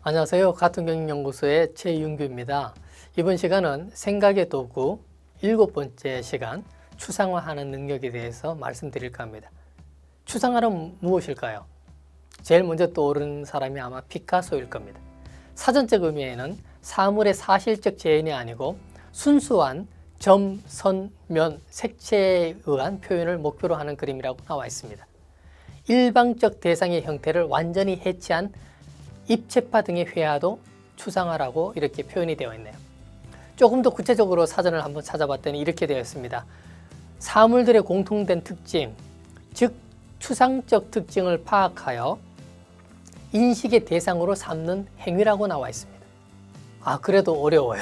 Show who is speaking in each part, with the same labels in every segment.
Speaker 1: 안녕하세요. 가통경영연구소의 최윤규입니다. 이번 시간은 생각의 도구 7번째 시간 추상화하는 능력에 대해서 말씀드릴까 합니다. 추상화는 무엇일까요? 제일 먼저 떠오르는 사람이 아마 피카소일 겁니다. 사전적 의미에는 사물의 사실적 재현이 아니고 순수한 점, 선, 면, 색채에 의한 표현을 목표로 하는 그림이라고 나와 있습니다. 일방적 대상의 형태를 완전히 해치한 입체파 등의 회화도 추상화라고 이렇게 표현이 되어 있네요. 조금 더 구체적으로 사전을 한번 찾아봤더니 이렇게 되어 있습니다. 사물들의 공통된 특징, 즉 추상적 특징을 파악하여 인식의 대상으로 삼는 행위라고 나와 있습니다. 그래도 어려워요.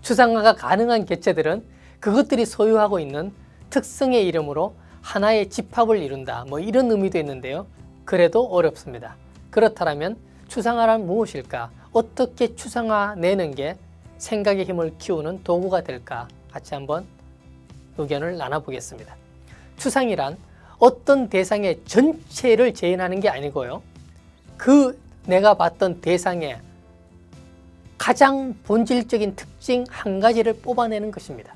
Speaker 1: 추상화가 가능한 개체들은 그것들이 소유하고 있는 특성의 이름으로 하나의 집합을 이룬다, 이런 의미도 있는데요. 그래도 어렵습니다. 그렇다면 추상화란 무엇일까? 어떻게 추상화내는 게 생각의 힘을 키우는 도구가 될까? 같이 한번 의견을 나눠보겠습니다. 추상이란 어떤 대상의 전체를 재현하는 게 아니고요. 내가 봤던 대상의 가장 본질적인 특징 한 가지를 뽑아내는 것입니다.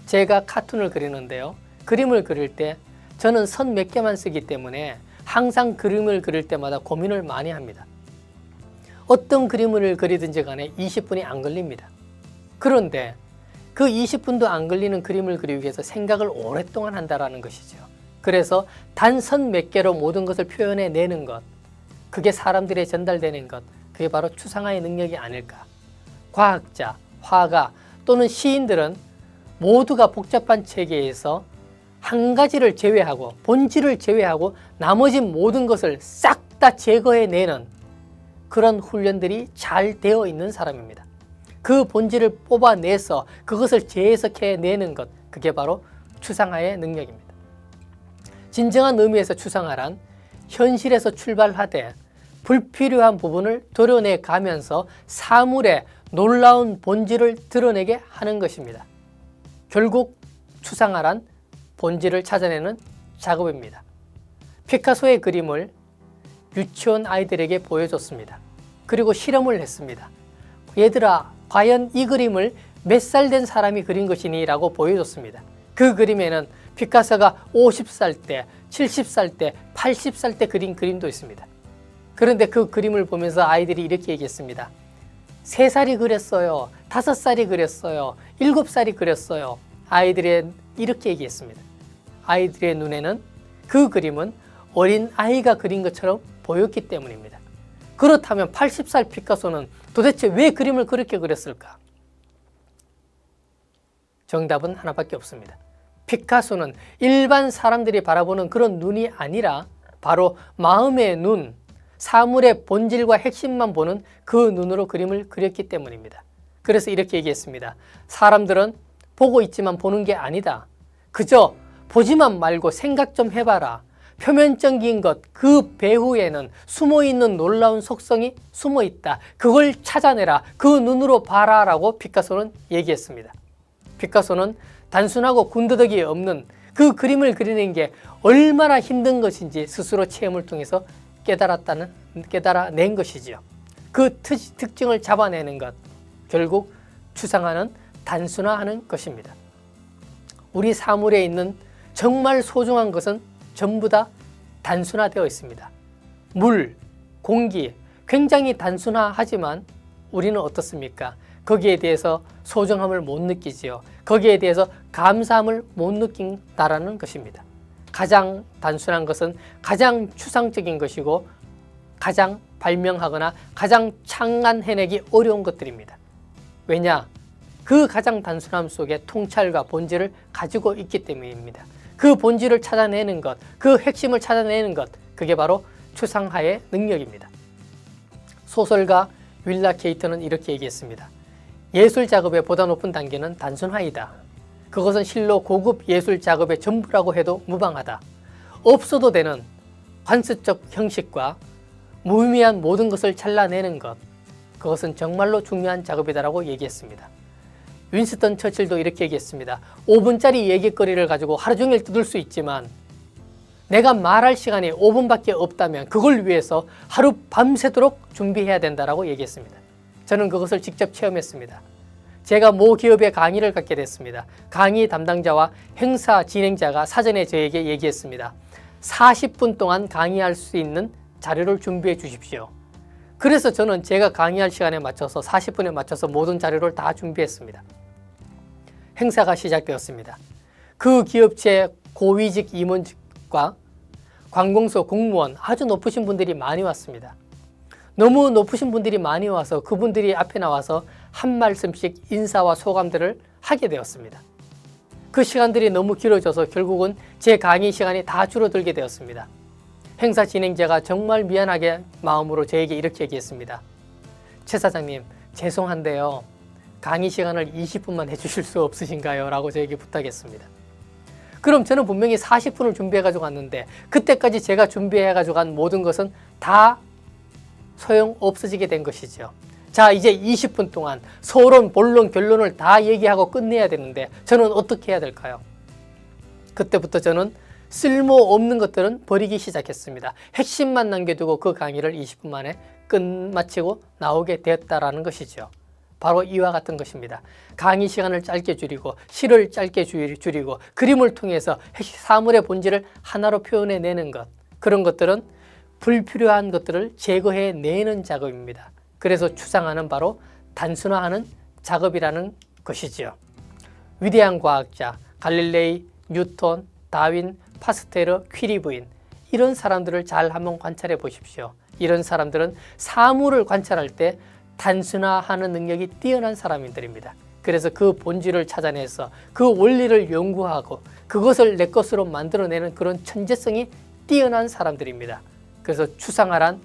Speaker 1: 제가 카툰을 그리는데요. 그림을 그릴 때 저는 선 몇 개만 쓰기 때문에 항상 그림을 그릴 때마다 고민을 많이 합니다. 어떤 그림을 그리든지 간에 20분이 안 걸립니다. 그런데 그 20분도 안 걸리는 그림을 그리기 위해서 생각을 오랫동안 한다는 것이죠. 그래서 단선 몇 개로 모든 것을 표현해내는 것, 그게 사람들에 전달되는 것, 그게 바로 추상화의 능력이 아닐까. 과학자, 화가 또는 시인들은 모두가 복잡한 체계에서 한 가지를 제외하고 본질을 제외하고 나머지 모든 것을 싹 다 제거해내는 그런 훈련들이 잘 되어 있는 사람입니다. 그 본질을 뽑아내서 그것을 재해석해내는 것, 그게 바로 추상화의 능력입니다. 진정한 의미에서 추상화란 현실에서 출발하되 불필요한 부분을 도려내 가면서 사물의 놀라운 본질을 드러내게 하는 것입니다. 결국 추상화란 본질을 찾아내는 작업입니다. 피카소의 그림을 유치원 아이들에게 보여줬습니다. 그리고 실험을 했습니다. 얘들아, 과연 이 그림을 몇 살 된 사람이 그린 것이니? 라고 보여줬습니다. 그 그림에는 피카소가 50살 때, 70살 때, 80살 때 그린 그림도 있습니다. 그런데 그 그림을 보면서 아이들이 이렇게 얘기했습니다. 3살이 그렸어요. 5살이 그렸어요. 7살이 그렸어요. 아이들이 이렇게 얘기했습니다. 아이들의 눈에는 그 그림은 어린 아이가 그린 것처럼 보였기 때문입니다. 그렇다면 80살 피카소는 도대체 왜 그림을 그렇게 그렸을까? 정답은 하나밖에 없습니다. 피카소는 일반 사람들이 바라보는 그런 눈이 아니라 바로 마음의 눈, 사물의 본질과 핵심만 보는 그 눈으로 그림을 그렸기 때문입니다. 그래서 이렇게 얘기했습니다. 사람들은 보고 있지만 보는 게 아니다. 그저 보지만 말고 생각 좀 해봐라. 표면적인 것, 그 배후에는 숨어있는 놀라운 속성이 숨어있다. 그걸 찾아내라. 그 눈으로 봐라. 라고 피카소는 얘기했습니다. 피카소는 단순하고 군더더기 없는 그 그림을 그리는 게 얼마나 힘든 것인지 스스로 체험을 통해서 깨달아낸 것이지요. 그 특징을 잡아내는 것, 결국 추상화는 단순화하는 것입니다. 우리 사물에 있는 정말 소중한 것은 전부 다 단순화되어 있습니다. 물, 공기, 굉장히 단순화하지만 우리는 어떻습니까? 거기에 대해서 소중함을 못 느끼지요. 거기에 대해서 감사함을 못 느낀다라는 것입니다. 가장 단순한 것은 가장 추상적인 것이고 가장 발명하거나 가장 창안해내기 어려운 것들입니다. 왜냐? 그 가장 단순함 속에 통찰과 본질을 가지고 있기 때문입니다. 그 본질을 찾아내는 것, 그 핵심을 찾아내는 것, 그게 바로 추상화의 능력입니다. 소설가 윌라 케이터는 이렇게 얘기했습니다. 예술 작업의 보다 높은 단계는 단순화이다. 그것은 실로 고급 예술 작업의 전부라고 해도 무방하다. 없어도 되는 관습적 형식과 무의미한 모든 것을 잘라내는 것, 그것은 정말로 중요한 작업이다라고 얘기했습니다. 윈스턴 처칠도 이렇게 얘기했습니다. 5분짜리 얘기거리를 가지고 하루 종일 뜯을 수 있지만 내가 말할 시간이 5분밖에 없다면 그걸 위해서 하루 밤새도록 준비해야 된다라고 얘기했습니다. 저는 그것을 직접 체험했습니다. 제가 모 기업에 강의를 갖게 됐습니다. 강의 담당자와 행사 진행자가 사전에 저에게 얘기했습니다. 40분 동안 강의할 수 있는 자료를 준비해 주십시오. 그래서 저는 제가 강의할 시간에 맞춰서 40분에 맞춰서 모든 자료를 다 준비했습니다. 행사가 시작되었습니다. 그 기업체 고위직 임원과 관공서 공무원 아주 높으신 분들이 많이 왔습니다. 너무 높으신 분들이 많이 와서 그분들이 앞에 나와서 한 말씀씩 인사와 소감들을 하게 되었습니다. 그 시간들이 너무 길어져서 결국은 제 강의 시간이 다 줄어들게 되었습니다. 행사 진행자가 정말 미안하게 마음으로 저에게 이렇게 얘기했습니다. 최 사장님, 죄송한데요. 강의 시간을 20분만 해주실 수 없으신가요? 라고 저에게 부탁했습니다. 그럼 저는 분명히 40분을 준비해가지고 왔는데 그때까지 제가 준비해가지고 간 모든 것은 다 소용 없어지게 된 것이죠. 자, 이제 20분 동안 서론, 본론, 결론을 다 얘기하고 끝내야 되는데 저는 어떻게 해야 될까요? 그때부터 저는 쓸모없는 것들은 버리기 시작했습니다. 핵심만 남겨두고 그 강의를 20분 만에 끝마치고 나오게 되었다라는 것이죠. 바로 이와 같은 것입니다. 강의 시간을 짧게 줄이고 시를 짧게 줄이고 그림을 통해서 사물의 본질을 하나로 표현해내는 것, 그런 것들은 불필요한 것들을 제거해내는 작업입니다. 그래서 추상화는 바로 단순화하는 작업이라는 것이지요. 위대한 과학자 갈릴레이, 뉴턴, 다윈, 파스테르, 퀴리 부인, 이런 사람들을 잘 한번 관찰해 보십시오. 이런 사람들은 사물을 관찰할 때 단순화하는 능력이 뛰어난 사람들입니다. 그래서 그 본질을 찾아내서 그 원리를 연구하고 그것을 내 것으로 만들어내는 그런 천재성이 뛰어난 사람들입니다. 그래서 추상화란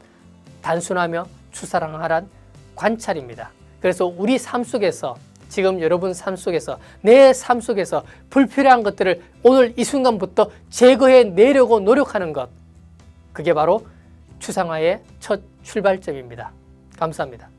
Speaker 1: 단순하며 추상화란 관찰입니다. 그래서 우리 삶 속에서, 지금 여러분 삶 속에서, 내 삶 속에서 불필요한 것들을 오늘 이 순간부터 제거해내려고 노력하는 것, 그게 바로 추상화의 첫 출발점입니다. 감사합니다.